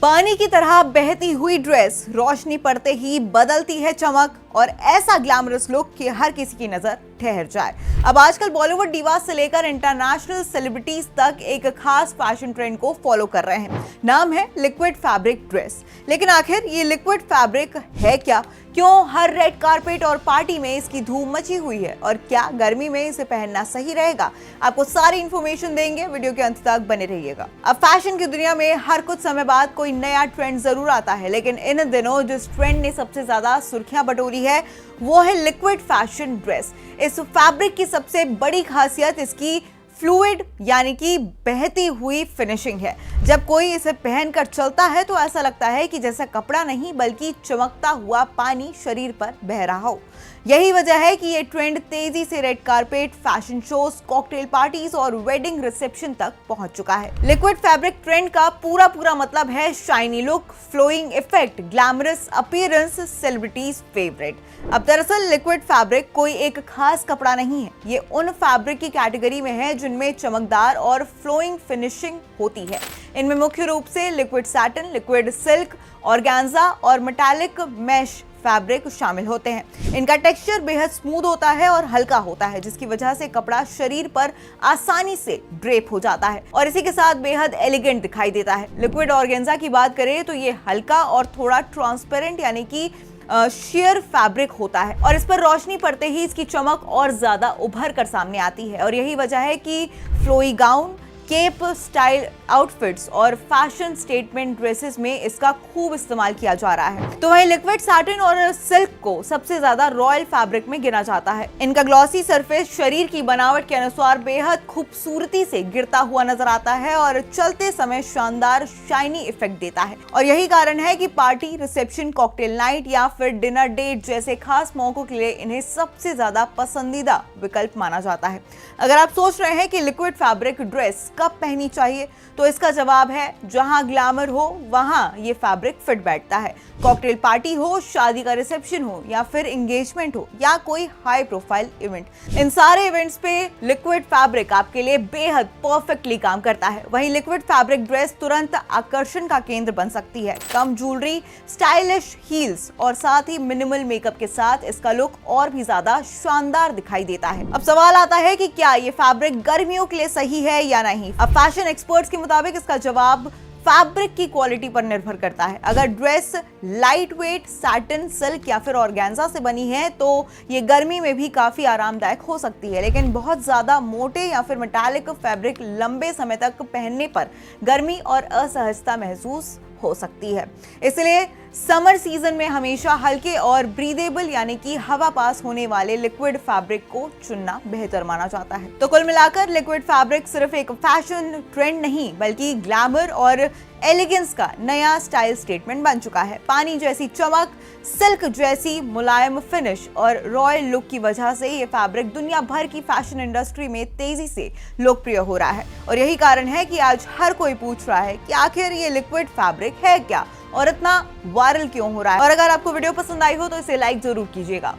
पानी की तरह बहती हुई ड्रेस रोशनी पड़ते ही बदलती है चमक और ऐसा ग्लैमरस लुक कि हर किसी की नजर ठहर जाए। अब आजकल बॉलीवुड डिवा से लेकर इंटरनेशनल सेलिब्रिटीज तक एक खास फैशन ट्रेंड को फॉलो कर रहे हैं। नाम है लिक्विड फैब्रिक ड्रेस। लेकिन आखिर ये लिक्विड फैब्रिक है क्या? क्यों हर रेड कारपेट और पार्टी में इसकी धूम मची हुई है और क्या गर्मी में इसे पहनना सही रहेगा? आपको सारी इंफॉर्मेशन देंगे, वीडियो के अंत तक बने रहिएगा। अब फैशन की दुनिया में हर कुछ समय बाद कोई नया ट्रेंड जरूर आता है, लेकिन इन दिनों जिस ट्रेंड ने सबसे ज्यादा सुर्खियां बटोरी है वो है लिक्विड फैशन ड्रेस। इस फैब्रिक की सबसे बड़ी खासियत इसकी फ्लूइड यानी कि बहती हुई फिनिशिंग है। जब कोई इसे पहनकर चलता है तो ऐसा लगता है कि जैसा कपड़ा नहीं बल्कि चमकता हुआ पानी शरीर पर बह रहा हो। यही वजह है कि ये ट्रेंड तेजी से red carpet, fashion shows, cocktail parties और वेडिंग रिसेप्शन तक पहुंच चुका है। लिक्विड फैब्रिक ट्रेंड का पूरा मतलब है shiny look, flowing effect, glamorous appearance, celebrities favourite. अब दरअसल लिक्विड फैब्रिक कोई एक खास कपड़ा नहीं है, ये उन फैब्रिक की कैटेगरी में है जिनमें चमकदार और फ्लोइंग फिनिशिंग होती है। इनमें मुख्य रूप से liquid satin, liquid silk, organza और मेटालिक मैश फैब्रिक शामिल होते हैं। इनका टेक्सचर बेहद स्मूथ होता है और हल्का होता है, जिसकी वजह से कपड़ा शरीर पर आसानी से ड्रेप हो जाता है और इसी के साथ बेहद एलिगेंट दिखाई देता है। लिक्विड ऑर्गेन्जा की बात करें तो ये हल्का और थोड़ा ट्रांसपेरेंट यानी कि शेयर फैब्रिक होता है और इस पर रोशनी पड़ते ही इसकी चमक और ज्यादा उभर कर सामने आती है और यही वजह है कि flowy gown, cape style outfits और फैशन स्टेटमेंट ड्रेसेस में इसका खूब इस्तेमाल किया जा रहा है। तो वहीं लिक्विड सैटिन और सिल्क को सबसे ज्यादा रॉयल फैब्रिक में गिना जाता है। इनका ग्लॉसी सरफेस शरीर की बनावट के अनुसार बेहद खूबसूरती से गिरता हुआ नजर आता है और चलते समय शानदार शाइनी इफेक्ट देता है और यही कारण है कि पार्टी, रिसेप्शन, कॉकटेल नाइट या फिर डिनर डेट जैसे खास मौकों के लिए इन्हें सबसे ज्यादा पसंदीदा विकल्प माना जाता है। अगर आप सोच रहे हैं कि लिक्विड फैब्रिक ड्रेस कब पहननी चाहिए तो इसका जवाब है जहां ग्लैमर हो वहां ये फैब्रिक फिट बैठता है। कॉकटेल पार्टी हो, शादी का रिसेप्शन हो या फिर एंगेजमेंट हो या कोई हाई प्रोफाइल इवेंट, इन सारे इवेंट्स पे लिक्विड फैब्रिक आपके लिए बेहद परफेक्टली काम करता है। वहीं लिक्विड फैब्रिक ड्रेस तुरंत आकर्षण का केंद्र बन सकती है। कम ज्वेलरी, स्टाइलिश हील्स और साथ ही मिनिमल मेकअप के साथ इसका लुक और भी ज्यादा शानदार दिखाई देता है। अब सवाल आता है कि क्या ये फैब्रिक गर्मियों के लिए सही है या नहीं? अब फैशन एक्सपर्ट्स के मुताबिक इसका जवाब फैब्रिक की क्वालिटी पर निर्भर करता है। अगर dress light weight, satin, silk या फिर ऑर्गेन्जा से बनी है तो ये गर्मी में भी काफी आरामदायक हो सकती है, लेकिन बहुत ज्यादा मोटे या फिर मेटालिक फैब्रिक लंबे समय तक पहनने पर गर्मी और असहजता महसूस हो सकती है। इसलिए समर सीजन में हमेशा हल्के और ब्रीदेबल यानी कि हवा पास होने वाले लिक्विड फैब्रिक को चुनना बेहतर माना जाता है। तो कुल मिलाकर लिक्विड फैब्रिक सिर्फ एक फैशन ट्रेंड नहीं बल्कि ग्लैमर और एलिगेंस का नया स्टाइल स्टेटमेंट बन चुका है। पानी जैसी चमक, सिल्क जैसी मुलायम फिनिश और रॉयल लुक की वजह से ये फैब्रिक दुनिया भर की फैशन इंडस्ट्री में तेजी से लोकप्रिय हो रहा है और यही कारण है कि आज हर कोई पूछ रहा है कि आखिर ये लिक्विड फैब्रिक है क्या और इतना वायरल क्यों हो रहा है। और अगर आपको वीडियो पसंद आई हो तो इसे लाइक जरूर कीजिएगा।